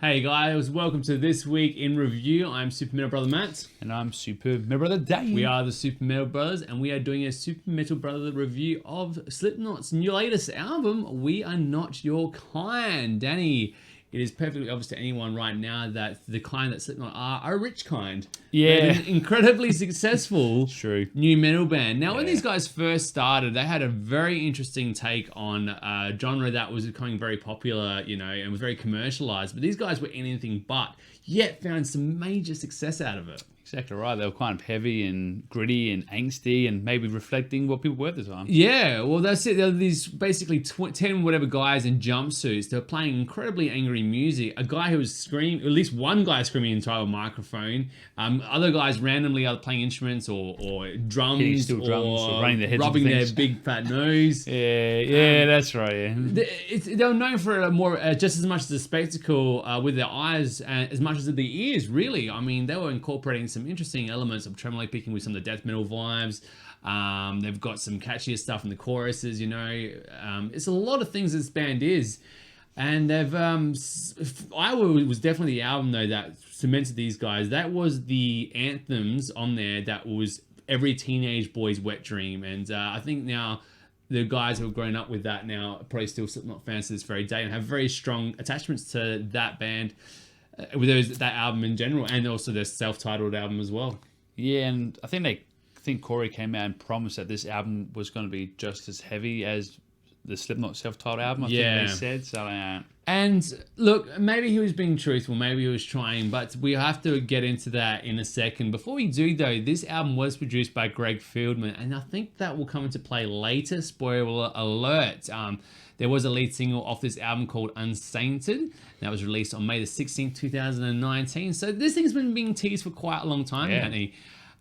Hey guys, welcome to This Week in Review. I'm Super Metal Brother Matt. And I'm Super Metal Brother Dave. We are the Super Metal Brothers, and we are doing a Super Metal Brother review of Slipknot's new latest album, We Are Not Your Kind. Danny, it is perfectly obvious to anyone right now that the kind that Slipknot are a rich kind. Yeah. They're an incredibly successful True. new metal band. Now, when Yeah. these guys first started, they had a very interesting take on a genre that was becoming very popular, you know, and was very commercialized. But these guys were anything but, yet found some major success out of it. Exactly right. They were kind of heavy and gritty and angsty and maybe reflecting what people were at the time. Yeah, well, that's it. There are these basically 10 whatever guys in jumpsuits. They're playing incredibly angry music. A guy who was screaming, at least one guy screaming into a microphone. Other guys randomly are playing instruments or drums, or running their heads rubbing into their things. big fat nose. Yeah, that's right. Yeah. They were known for just as much as the spectacle with their eyes as much as the ears, really. I mean, they were incorporating some interesting elements of tremolo picking with some of the death metal vibes. They've got some catchier stuff in the choruses, you know. It's a lot of things this band is. And they've, Iowa was definitely the album, though, that cemented these guys. That was the anthems on there that was every teenage boy's wet dream. And I think now the guys who have grown up with that now are probably still Slipknot fans to this very day and have very strong attachments to that band, with that album in general, and also their self-titled album as well. Yeah, and I think Corey came out and promised that this album was going to be just as heavy as the Slipknot self-titled album. I think they said so. And look, maybe he was being truthful, maybe he was trying, but we have to get into that in a second. Before we do, though, this album was produced by Greg Fieldman, and I think that will come into play later. Spoiler alert. There was a lead single off this album called Unsainted. That was released on May the 16th, 2019. So this thing's been being teased for quite a long time, hasn't he?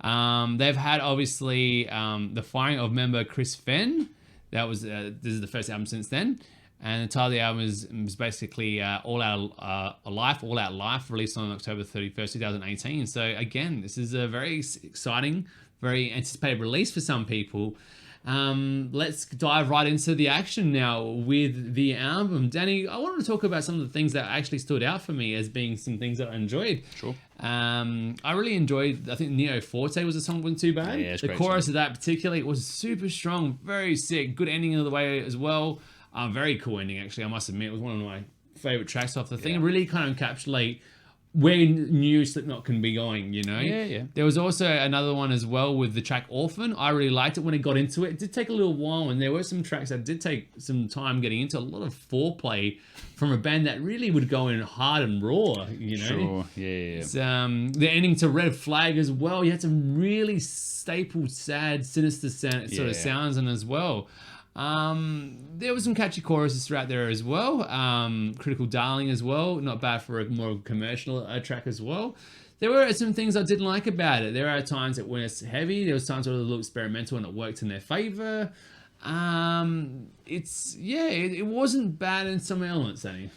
They've had, obviously, the firing of member Chris Fenn. That was this is the first album since then. And the title of the album is basically All Out Life, released on October 31st, 2018. So again, this is a very exciting, very anticipated release for some people. Let's dive right into the action now with the album. Danny, I wanted to talk about some of the things that actually stood out for me as being some things that I enjoyed. Sure. I really enjoyed, I think Neo Forte was a song, wasn't too bad. Yeah, it's the great chorus song. of that particularly was super strong, very sick, good ending of the way as well. Very cool ending, actually, I must admit. It was one of my favorite tracks off the thing. It really kind of encapsulate where new Slipknot can be going, you know? Yeah. There was also another one as well with the track Orphan. I really liked it when it got into it. It did take a little while, and there were some tracks that did take some time getting into. A lot of foreplay from a band that really would go in hard and raw, you know? Sure, yeah. It's, the ending to Red Flag as well. You had some really stapled, sad, sinister sort of sounds in as well. There was some catchy choruses throughout there as well. Critical Darling as well. Not bad for a more commercial track as well. There were some things I didn't like about it. There are times that when it's heavy, there was times where it was a little experimental and it worked in their favor. It wasn't bad in some elements, Danny.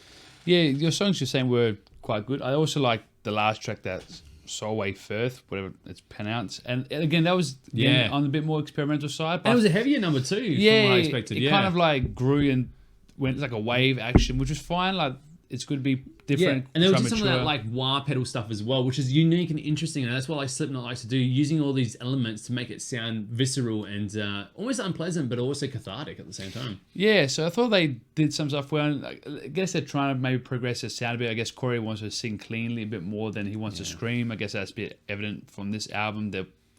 Yeah, your songs you're saying were quite good. I also like the last track that's Solway Firth, whatever it's pronounced. And again, that was on a bit more experimental side. And it was a heavier number too, from what I expected. It kind of like grew and went like a wave action, which was fine. Like, it's good to be different. And there was just some of that like wah pedal stuff as well, which is unique and interesting, and that's what like Slipknot likes to do, using all these elements to make it sound visceral and almost unpleasant, but also cathartic at the same time. Yeah, so I thought they did some stuff well. I guess they're trying to maybe progress their sound a bit. I guess Corey wants to sing cleanly a bit more than he wants to scream. I guess that's a bit evident from this album.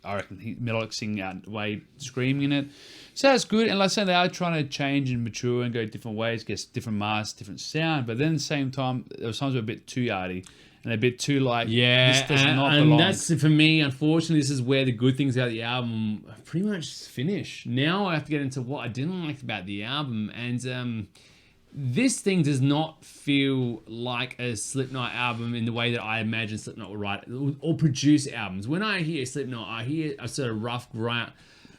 I reckon he melodic singing outweighed screaming in it. So that's good. And like I said, they are trying to change and mature and go different ways, get different masks, different sound. But then at the same time, there were times were a bit too yardy and a bit too like, this does not belong. And that's, for me, unfortunately, this is where the good things about the album pretty much finish. Now I have to get into what I didn't like about the album. And this thing does not feel like a Slipknot album in the way that I imagine Slipknot would write or produce albums. When I hear Slipknot, I hear a sort of rough grunt,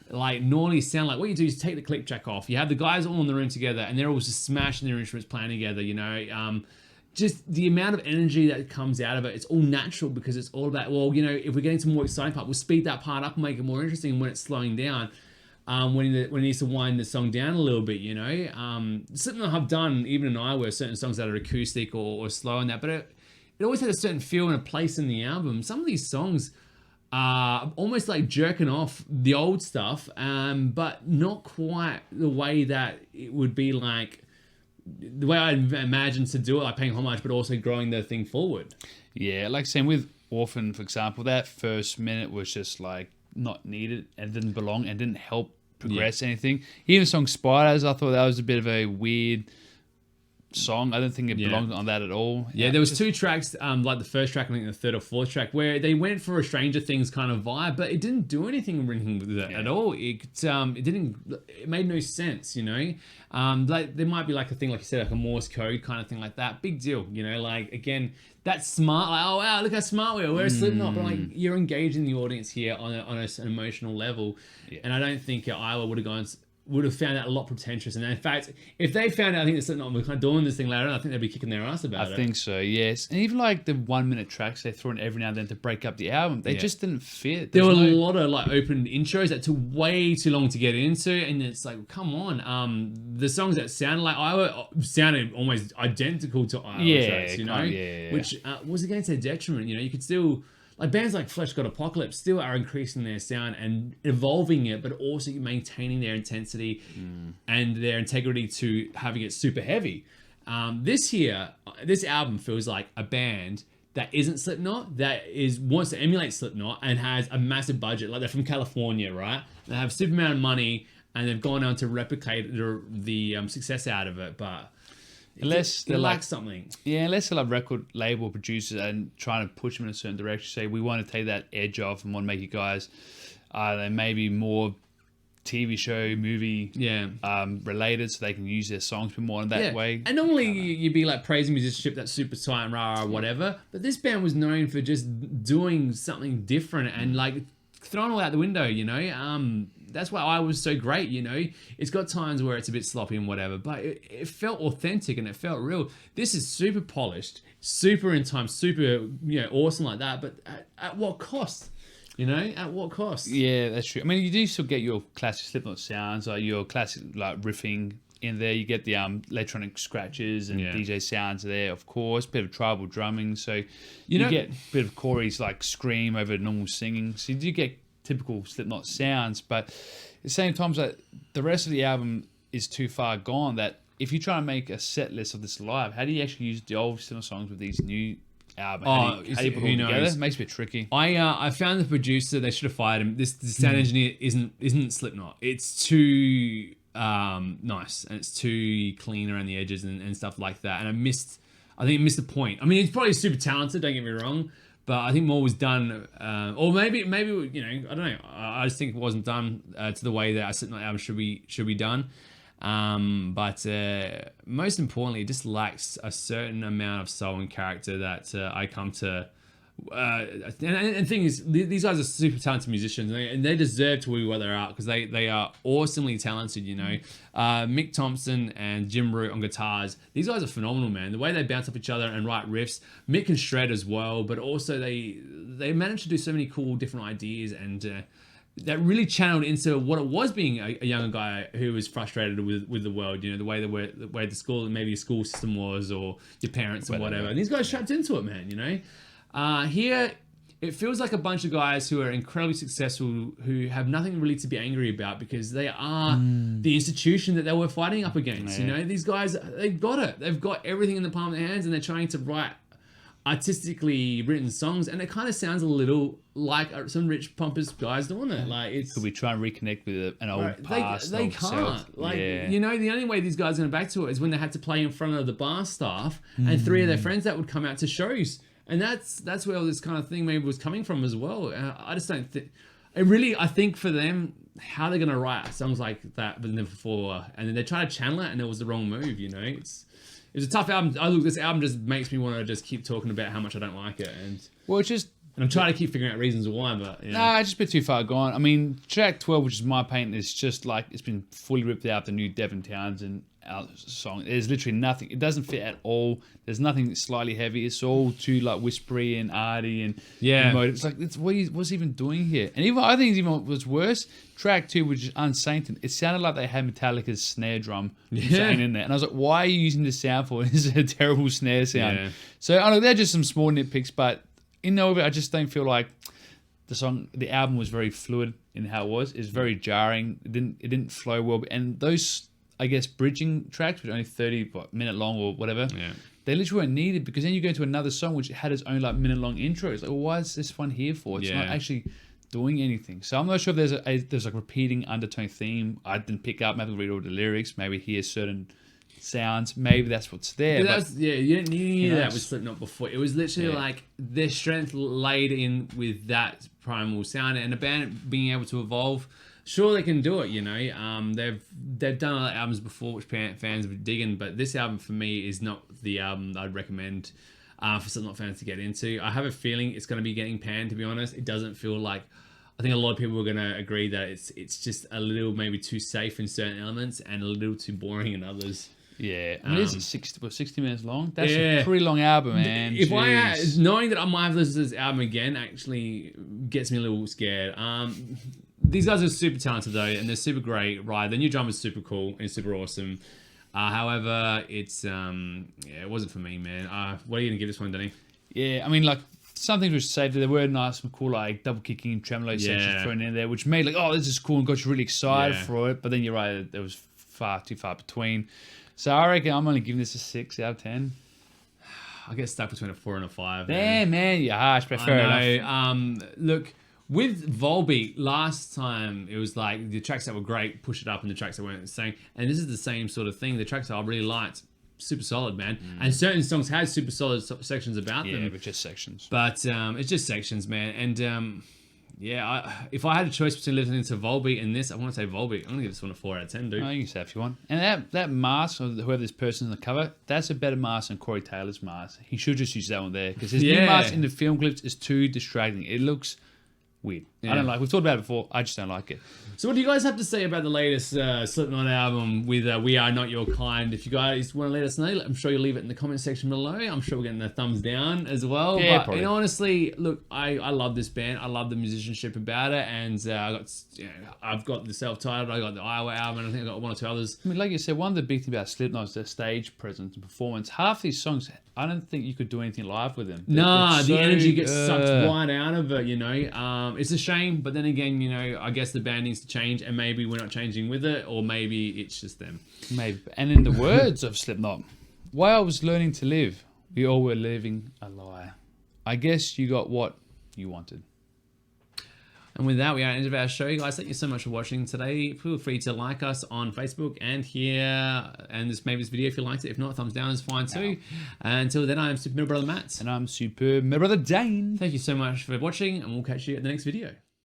like normally sound like what you do is take the click track off. You have the guys all in the room together and they're all just smashing their instruments, playing together, you know. Just the amount of energy that comes out of it, it's all natural because it's all about, well, you know, if we're getting to more exciting part, we'll speed that part up and make it more interesting when it's slowing down. When it needs to wind the song down a little bit, you know. Slipknot have done, even in Iowa, certain songs that are acoustic or slow and that, but it always had a certain feel and a place in the album. Some of these songs are almost like jerking off the old stuff, but not quite the way that it would be like the way I imagine to do it, like paying homage, but also growing the thing forward. Yeah, like saying with Orphan, for example, that first minute was just like not needed and didn't belong and didn't help progress anything. Even the song Spiders, I thought that was a bit of a weird song. I don't think it belonged on that at all. Yeah, there was two tracks, like the first track, I think the third or fourth track, where they went for a Stranger Things kind of vibe, but it didn't do anything with it at all. It made no sense, you know. Like there might be like a thing, like you said, like a Morse code kind of thing like that. Big deal, you know. Like again, that's smart. Like, oh wow, look how smart we are. We're a Slipknot, but like you're engaging the audience here on an emotional level, and I don't think Iowa would have found that a lot pretentious. And in fact, if they found out, I think that Slipknot were kind of doing this thing later on, I think they'd be kicking their ass about it. I think so, yes. And even like the 1 minute tracks they threw in every now and then to break up the album, they just didn't fit. There were a lot of like open intros that took way too long to get into, and it's like, come on. The songs that sounded like Iowa sounded almost identical to Iowa tracks, you know, which was against their detriment. You know, you could still. Like bands like Flesh God Apocalypse still are increasing their sound and evolving it, but also maintaining their intensity and their integrity to having it super heavy. This album feels like a band that isn't Slipknot, wants to emulate Slipknot and has a massive budget. Like they're from California, right? They have a super amount of money and they've gone on to replicate the success out of it, but unless they lack something. Yeah, unless they're like record label producers and trying to push them in a certain direction. Say, we want to take that edge off and want to make you guys, maybe more TV show, movie related, so they can use their songs more in that way. And normally you'd be like praising musicianship that's super tight and rah, whatever. But this band was known for just doing something different and like throwing all out the window, you know. That's why I was so great, you know. It's got times where it's a bit sloppy and whatever, but it felt authentic and it felt real. This is super polished, super in time, super, you know, awesome like that. But at what cost? You know, at what cost? Yeah, that's true. I mean, you do still get your classic Slipknot sounds, like your classic like riffing in there. You get the electronic scratches and DJ sounds there, of course. Bit of tribal drumming, so you get a bit of Corey's like scream over normal singing. So you do get typical Slipknot sounds, but at the same time, like the rest of the album is too far gone. That if you try to make a set list of this live, how do you actually use the old Slipknot songs with these new albums? How do you put it all together? It makes it a bit tricky. I found the producer, they should have fired him. This sound engineer isn't Slipknot. It's too nice and it's too clean around the edges and stuff like that. And I think it missed the point. I mean, he's probably super talented, don't get me wrong, but I think more was done, or maybe you know, I don't know. I just think it wasn't done to the way that a Slipknot album should be done. But most importantly, it just lacks a certain amount of soul and character that I come to. And the thing is, these guys are super talented musicians, and they deserve to be where they're at because they are awesomely talented. You know, Mick Thompson and Jim Root on guitars. These guys are phenomenal, man. The way they bounce off each other and write riffs. Mick can shred as well, but also they managed to do so many cool different ideas and. That really channeled into what it was being a younger guy who was frustrated with the world, you know, the way the school, maybe your school system was, or your parents and whatever. And these guys trapped into it, man, you know. Here, it feels like a bunch of guys who are incredibly successful, who have nothing really to be angry about because they are the institution that they were fighting up against. You know, these guys, they've got it. They've got everything in the palm of their hands, and they're trying to write artistically written songs, and it kind of sounds a little like some rich pompous guys doing it. Like, it's could we try and reconnect with an old past? They can't. You know, the only way these guys are going back to it is when they had to play in front of the bar staff and three of their friends that would come out to shows, and that's where all this kind of thing maybe was coming from as well. I just don't think I think for them, how they're going to write songs like that but never before, and then they try to channel it and it was the wrong move. You know, it's a tough album. This album just makes me want to just keep talking about how much I don't like it, and I'm trying to keep figuring out reasons why, but you know. Nah, it's just a bit too far gone. I mean, track 12, which is my paint, is just like it's been fully ripped out the new Devin Townsend song. There's literally nothing. It doesn't fit at all. There's nothing slightly heavy. It's all too like whispery and arty and emotive. It's like what's he even doing here? And even I think even was worse. Track 2, which is Unsainted. It sounded like they had Metallica's snare drum saying in there, and I was like, why are you using this sound for? This is a terrible snare sound. Yeah. So I know they're just some small nitpicks, but in all of it, I just don't feel like the album was very fluid in how it was. It's very jarring. It didn't flow well, and those, I guess, bridging tracks, which are only 30-minute long or whatever, they literally weren't needed, because then you go to another song which had its own like minute-long intro. It's like, well, why is this one here for? It's not actually doing anything. So I'm not sure if there's like repeating undertone theme I didn't pick up. Maybe read all the lyrics. Maybe hear certain sounds. Maybe that's what's there. You didn't need that with Slipknot before. It was literally like their strength laid in with that primal sound, and a band being able to evolve. Sure, they can do it. You know, they've done other albums before which fans were digging, but this album for me is not the album I'd recommend for Slipknot fans to get into. I have a feeling it's going to be getting panned. To be honest, it doesn't feel like. I think a lot of people are going to agree that it's just a little maybe too safe in certain elements and a little too boring in others. Yeah, I mean, it's 60 minutes long. That's a pretty long album, man. Knowing that I might have listened to this album again actually gets me a little scared. These guys are super talented though, and they're super great. Right, the new drummer's super cool and super awesome. However, it's it wasn't for me, man. What are you gonna give this one, Danny? Yeah, I mean, like some things were saved. There were nice and cool, like double kicking tremolo sections thrown in there, which made like, oh, this is cool, and got you really excited for it. But then you're right, it was far too far between. So I reckon I'm only giving this a 6 out of 10. I get stuck between a 4 and a 5. Damn, man, you're harsh, but fair enough. Look, with Volbeat, last time it was like the tracks that were great, push it up, and the tracks that weren't the same. And this is the same sort of thing. The tracks that I really liked, super solid, man. And certain songs had super solid sections about them. Yeah, but just sections. But it's just sections, man. And if I had a choice between listening to Volbeat and this, I want to say Volbeat. I'm going to give this one a 4 out of 10, dude. Oh, you can say if you want. And that mask, or whoever this person on the cover, that's a better mask than Corey Taylor's mask. He should just use that one there, because his new mask in the film clips is too distracting. It looks weird. I don't like. We've talked about it before. I just don't like it. So what do you guys have to say about the latest Slipknot album with We Are Not Your Kind? If you guys want to let us know, I'm sure you'll leave it in the comment section below. I'm sure we're getting a thumbs down as well. Yeah, but probably. Honestly, look, I love this band. I love the musicianship about it, and I've got the self-titled, I got the Iowa album, and I think I got 1 or 2 others. I mean, like you said, one of the big things about Slipknot is their stage presence and performance. Half these songs, I don't think you could do anything live with them. Nah, the energy gets sucked right out of it, you know. It's a shame, but then again, you know, I guess the band needs to change, and maybe we're not changing with it, or maybe it's just them. Maybe. And in the words of Slipknot, while I was learning to live, we all were living a lie. I guess you got what you wanted. And with that, we are at the end of our show, guys. Thank you so much for watching today. Feel free to like us on Facebook and here, and maybe this video if you liked it. If not, thumbs down is fine too. Until then, I am Super Middle Brother Matt. And I'm Super Middle Brother Dane. Thank you so much for watching, and we'll catch you at the next video.